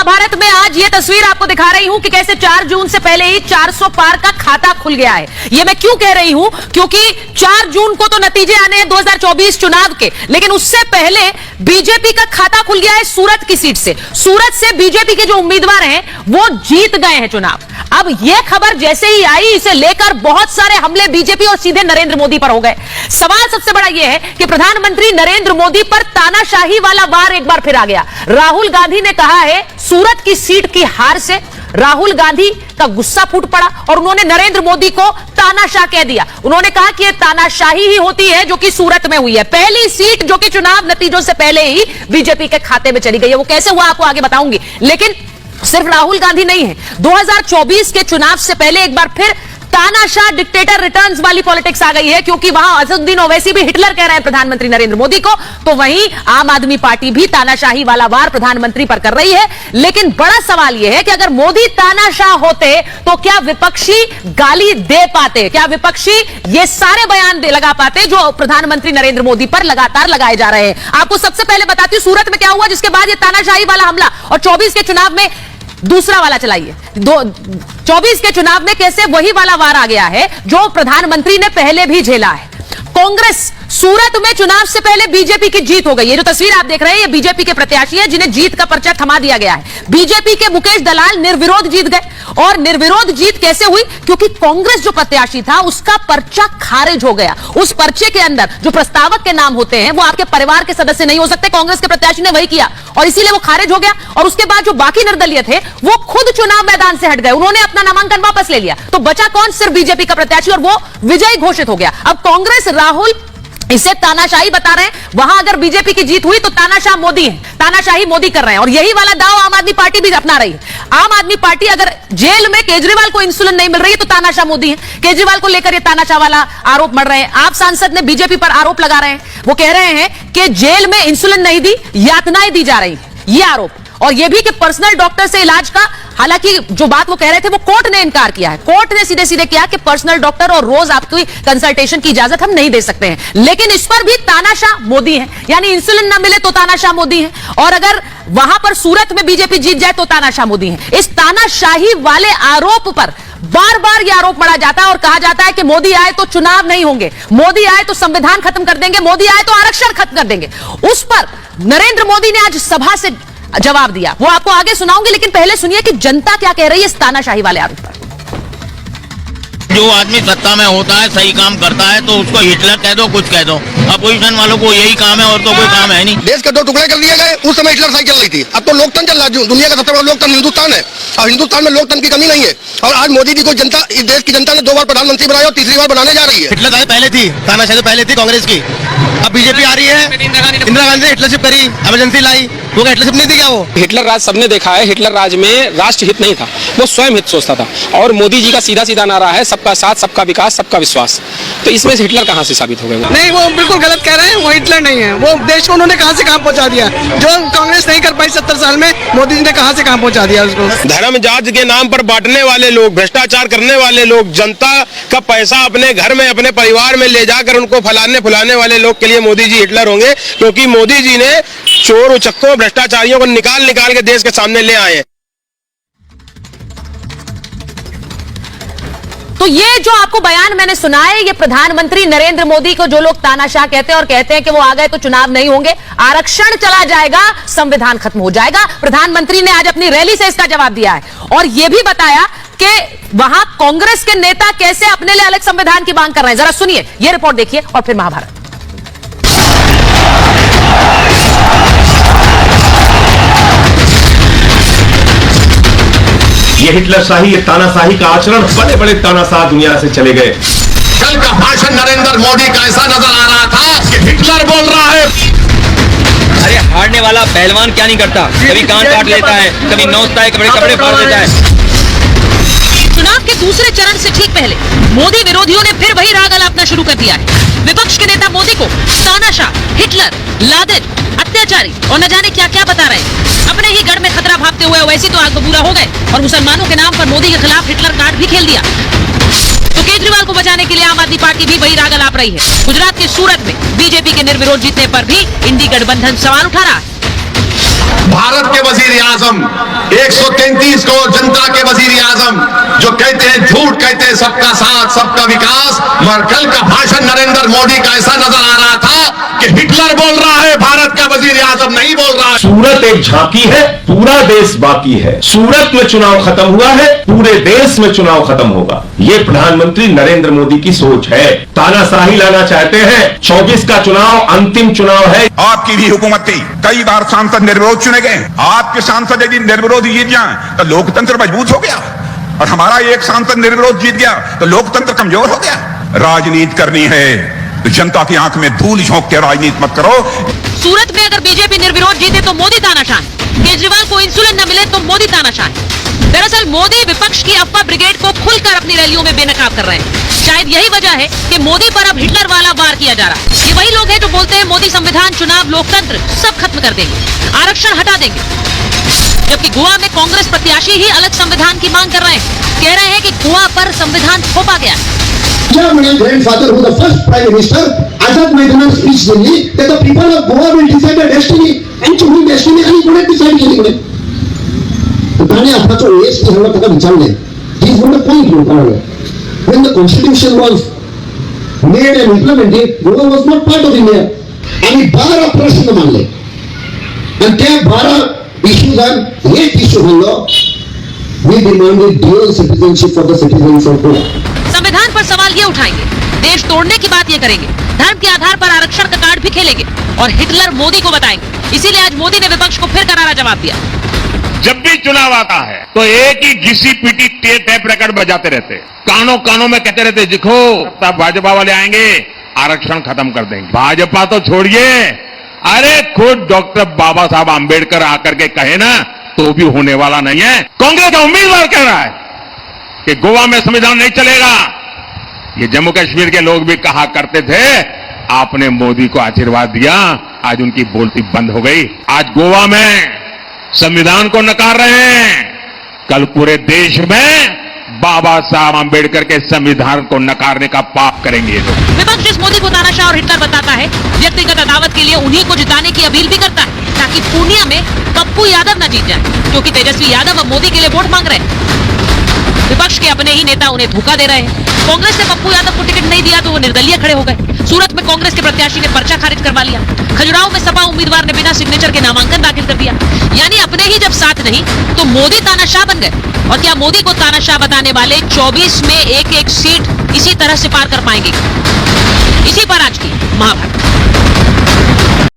महाभारत में आज ये तस्वीर आपको दिखा रही हूं कि कैसे 4 जून से पहले ही 400 पार का खाता खुल गया है। ये मैं क्यों कह रही हूं, क्योंकि 4 जून को तो नतीजे आने हैं 2024 चुनाव के, लेकिन उससे पहले बीजेपी का खाता खुल गया है सूरत की सीट से। सूरत से बीजेपी के जो उम्मीदवार हैं वो जीत गए हैं चुनाव। अब यह खबर जैसे ही आई, इसे लेकर बहुत सारे हमले बीजेपी और सीधे नरेंद्र मोदी पर हो गए। सवाल सबसे बड़ा यह है कि प्रधानमंत्री नरेंद्र मोदी पर तानाशाही वाला वार एक बार फिर आ गया। राहुल गांधी ने कहा है सूरत की सीट की हार से राहुल गांधी का गुस्सा फूट पड़ा और उन्होंने नरेंद्र मोदी को तानाशाह कह दिया। उन्होंने कहा कि यह तानाशाही ही होती है जो कि सूरत में हुई है। पहली सीट जो कि चुनाव नतीजों से पहले ही बीजेपी के खाते में चली गई है। वो कैसे हुआ आपको आगे बताऊंगी, लेकिन सिर्फ राहुल गांधी नहीं है। 2024 के चुनाव से पहले एक बार फिर तानाशाह डिक्टेटर रिटर्न्स वाली पॉलिटिक्स आ गई है, क्योंकि वहां असदुद्दीन ओवैसी भी हिटलर कह रहे हैं प्रधानमंत्री नरेंद्र मोदी को, तो वहीं आम आदमी पार्टी भी तानाशाही वाला वार प्रधानमंत्री पर कर रही है। लेकिन बड़ा सवाल यह है कि अगर मोदी तानाशाह होते तो क्या विपक्षी गाली दे पाते, क्या विपक्षी ये सारे बयान लगा पाते जो प्रधानमंत्री नरेंद्र मोदी पर लगातार लगाए जा रहे हैं। आपको सबसे पहले बताती हूं सूरत में क्या हुआ, जिसके बाद ये तानाशाही वाला हमला और 24 के चुनाव में दूसरा वाला चलाइए। 24 के चुनाव में कैसे वही वाला वार आ गया है जो प्रधानमंत्री ने पहले भी झेला है। कांग्रेस सूरत में चुनाव से पहले बीजेपी की जीत हो गई। ये जो तस्वीर आप देख रहे हैं ये बीजेपी के प्रत्याशी है जिन्हें जीत का पर्चा थमा दिया गया है। बीजेपी के मुकेश दलाल निर्विरोध जीत गए। और निर्विरोध जीत कैसे हुई, क्योंकि कांग्रेस जो प्रत्याशी था उसका पर्चा खारिज हो गया। उस पर्चे के अंदर जो प्रस्तावक के नाम होते हैं वो आपके परिवार के सदस्य नहीं हो सकते। कांग्रेस के प्रत्याशी ने वही किया और इसीलिए वो खारिज हो गया। और उसके बाद जो बाकी निर्दलीय थे वो खुद चुनाव मैदान से हट गए, उन्होंने अपना नामांकन वापस ले लिया। तो बचा कौन, सिर्फ बीजेपी का प्रत्याशी, और वो विजयी घोषित हो गया। अब कांग्रेस राहुल इसे तानाशाही बता रहे हैं। वहां अगर बीजेपी की जीत हुई तो तानाशाह मोदी है, तानाशाही मोदी कर रहे हैं। और यही वाला दाव आम आदमी पार्टी भी अपना रही है। आम आदमी पार्टी अगर जेल में केजरीवाल को इंसुलिन नहीं मिल रही है तो तानाशाह मोदी है। केजरीवाल को लेकर ये तानाशाह वाला आरोप मढ़ रहे हैं। आप सांसद ने बीजेपी पर आरोप लगा रहे हैं, वो कह रहे हैं कि जेल में इंसुलिन नहीं दी, यातनाएं दी जा रही है, ये आरोप। और यह भी कि पर्सनल डॉक्टर से इलाज का, हालांकि जो बात वो कह रहे थे वो कोर्ट ने इनकार किया है। कोर्ट ने सीधे सीधे किया कि पर्सनल डॉक्टर और रोज आपकी कंसल्टेशन की इजाजत हम नहीं दे सकते हैं। लेकिन इस पर भी तानाशाह मोदी है, यानी इंसुलिन ना मिले तो तानाशाह मोदी है, और अगर वहां पर सूरत में बीजेपी जीत जाए तो तानाशाह मोदी है। इस तानाशाही वाले आरोप पर बार बार यह आरोप मढ़ा जाता है और कहा जाता है कि मोदी आए तो चुनाव नहीं होंगे, मोदी आए तो संविधान खत्म कर देंगे, मोदी आए तो आरक्षण खत्म कर देंगे। उस पर नरेंद्र मोदी ने आज सभा से जवाब दिया, वो आपको आगे सुनाऊंगी, लेकिन पहले सुनिए कि जनता क्या कह रही है इस तानाशाही वाले आरोप पर। जो आदमी सत्ता में होता है, सही काम करता है, तो उसको हिटलर कह दो, कुछ कह दो। अपोजिशन वालों को यही काम है और तो कोई काम है नहीं। देश के 2 टुकड़े कर दिए गए, उस समय हिटलर साइकिल चल रही थी, अब तो लोकतंत्र चल रहा है। दुनिया का सबसे बड़ा लोकतंत्र हिंदुस्तान है और हिंदुस्तान में लोकतंत्र की कमी नहीं है। और आज मोदी जी को जनता, इस देश की जनता ने 2 बार प्रधानमंत्री बनाया और तीसरी बार बनाने जा रही है। हिटलर पहले थी, तानाशाही पहले थी कांग्रेस की, अब बीजेपी आ रही है। इंदिरा गांधी ने हिटलरशिप करी, इमरजेंसी लाई, वो हिटलरशिप नहीं थी क्या? वो हिटलर राज सबने देखा है। हिटलर राज में राष्ट्र हित नहीं था, वो स्वयं हित सोचता था। और मोदी जी का सीधा सीधा नारा है सबका साथ, सबका विकास, सबका विश्वास। तो इसमें से हिटलर कहाँ से साबित हो गए? नहीं, वो बिल्कुल गलत कह रहे हैं। वो हिटलर नहीं है, वो देश को उन्होंने कहाँ से कहाँ पहुँचा दिया। जो कांग्रेस नहीं कर पाई 70 साल में, मोदी जी ने कहाँ से कहाँ पहुँचा दिया उसको। धर्म जाति के नाम पर बांटने वाले लोग, भ्रष्टाचार करने वाले लोग, जनता का पैसा अपने घर में, अपने परिवार में ले जाकर उनको फुलाने वाले लोग के लिए मोदी जी हिटलर होंगे, क्योंकि मोदी जी ने चोर उचक्कों, भ्रष्टाचारियों को निकाल के देश के सामने ले आए हैं। तो ये जो आपको बयान मैंने सुना है, ये प्रधानमंत्री नरेंद्र मोदी को जो लोग तानाशाह कहते हैं और कहते हैं कि वो आ गए तो चुनाव नहीं होंगे, आरक्षण चला जाएगा, संविधान खत्म हो जाएगा। प्रधानमंत्री ने आज अपनी रैली से इसका जवाब दिया है और यह भी बताया कि वहां कांग्रेस के नेता कैसे अपने लिए अलग संविधान की मांग कर रहे हैं। जरा सुनिए, यह रिपोर्ट देखिए और फिर महाभारत। ये हिटलरशाही, ये तानाशाही का आचरण, बड़े बड़े तानाशाह दुनिया से चले गए। कल का भाषण नरेंद्र मोदी का ऐसा नजर आ रहा था कि हिटलर बोल रहा है। अरे हारने वाला पहलवान क्या नहीं करता, कभी कान काट लेता है, कभी नोचता है, कभी कपड़े फाड़ देता है। चुनाव के दूसरे चरण से ठीक पहले मोदी विरोधियों ने फिर वही राग अलापना शुरू कर दिया है। विपक्ष के नेता मोदी को तानाशाह, हिटलर, लादेन, अत्याचारी और न जाने क्या क्या बता रहे हैं। अपने ही गढ़ में खतरा भागते हुए वैसे तो आग बबूला हो गए और मुसलमानों के नाम पर मोदी के खिलाफ हिटलर कार्ड भी खेल दिया। तो केजरीवाल को बचाने के लिए आम आदमी पार्टी भी वही राग अलाप रही है। गुजरात के सूरत में बीजेपी के निर्विरोध जीतने पर भी इंडी गठबंधन सवाल उठा रहा है। भारत के वजीर आजम 133 करोड़ जनता के वजीर आजम जो कहते हैं, झूठ कहते हैं सबका साथ सबका विकास, मगर कल का भाषण नरेंद्र मोदी का ऐसा नजर आ रहा था कि हिटलर बोल रहा है, भारत का वजीर आजम नहीं बोल रहा है। सूरत एक झांकी है, पूरा देश बाकी है। सूरत में चुनाव खत्म हुआ है, पूरे देश में चुनाव खत्म होगा। ये प्रधानमंत्री नरेंद्र मोदी की सोच है। तानाशाही लाना चाहते हैं। 24 का चुनाव अंतिम चुनाव है। आपकी भी हुकूमत थी, कई बार सांसद निर्विरोध चुने गए। आपके सांसद यदि निर्विरोध जीत जाए तो लोकतंत्र मजबूत हो गया, और हमारा एक सांसद निर्विरोध जीत गया तो लोकतंत्र कमजोर हो गया। राजनीति करनी है तो जनता की आंख में धूल झोंक के राजनीति मत करो। सूरत में अगर बीजेपी निर्विरोध जीते तो मोदी तानाशाह, केजरीवाल को इंसुलिन न मिले तो मोदी तानाशाह। दरअसल मोदी विपक्ष की अफवाह ब्रिगेड को खुलकर अपनी रैलियों में बेनकाब कर रहे हैं। शायद यही वजह है कि मोदी पर अब हिटलर वाला वार किया जा रहा है। ये वही लोग हैं जो बोलते हैं मोदी संविधान, चुनाव, लोकतंत्र सब खत्म कर देंगे, आरक्षण हटा देंगे, जबकि गोवा में कांग्रेस प्रत्याशी ही अलग संविधान की मांग कर रहे हैं। कह रहे हैं कि गोवा पर संविधान थोपा गया है। My grandfather, who the first prime minister, Azad Maidanan speech Delhi that the people of Goa will decide their destiny, and to whom destiny आणि कोणी decide केली म्हणे. तर त्याने आताचा वेस की हवा त्याला विचारले. He is not a point you power. When the constitution was made and implemented, Goa was not part of India. आणि 12 प्रश्न मानले. आणि त्या 12 इश्यूज एक इश्यू म्हणलो, we demanded dual citizenship for the citizens of Goa. संविधान पर सवाल ये उठाएंगे, देश तोड़ने की बात ये करेंगे, धर्म के आधार पर आरक्षण का कार्ड भी खेलेंगे और हिटलर मोदी को बताएंगे। इसीलिए आज मोदी ने विपक्ष को फिर करारा जवाब दिया। जब भी चुनाव आता है तो एक ही घिसी पीटी टेप रिकॉर्ड बजाते रहते, कानों कानों में कहते रहते, देखो तब भाजपा वाले आएंगे आरक्षण खत्म कर देंगे। भाजपा तो छोड़िए, अरे खुद डॉक्टर बाबा साहब आंबेडकर आकर के कहे ना तो भी होने वाला नहीं है। कांग्रेस का उम्मीदवार कह रहा है कि गोवा में संविधान नहीं चलेगा। ये जम्मू कश्मीर के लोग भी कहा करते थे, आपने मोदी को आशीर्वाद दिया, आज उनकी बोलती बंद हो गई। आज गोवा में संविधान को नकार रहे हैं, कल पूरे देश में बाबा साहब आंबेडकर के संविधान को नकारने का पाप करेंगे ये लोग। विपक्ष जिस मोदी को तानाशाह और हिटलर बताता है, व्यक्तिगत अदावत के लिए उन्हीं को जिताने की अपील भी करता है ताकि पूर्णिया में पप्पू यादव न जीत जाए, क्योंकि तेजस्वी यादव अब मोदी के लिए वोट मांग रहे हैं। विपक्ष के अपने ही नेता उन्हें धोखा दे रहे हैं। कांग्रेस ने पप्पू यादव को टिकट नहीं दिया तो वो निर्दलीय खड़े हो गए। सूरत में कांग्रेस के प्रत्याशी ने पर्चा खारिज करवा लिया। खजुराहो में सपा उम्मीदवार ने बिना सिग्नेचर के नामांकन दाखिल कर दिया। यानी अपने ही जब साथ नहीं तो मोदी तानाशाह बन गए। और क्या मोदी को तानाशाह बताने वाले 24 में एक एक सीट इसी तरह से पार कर पाएंगे? इसी पर आज की महाभारत।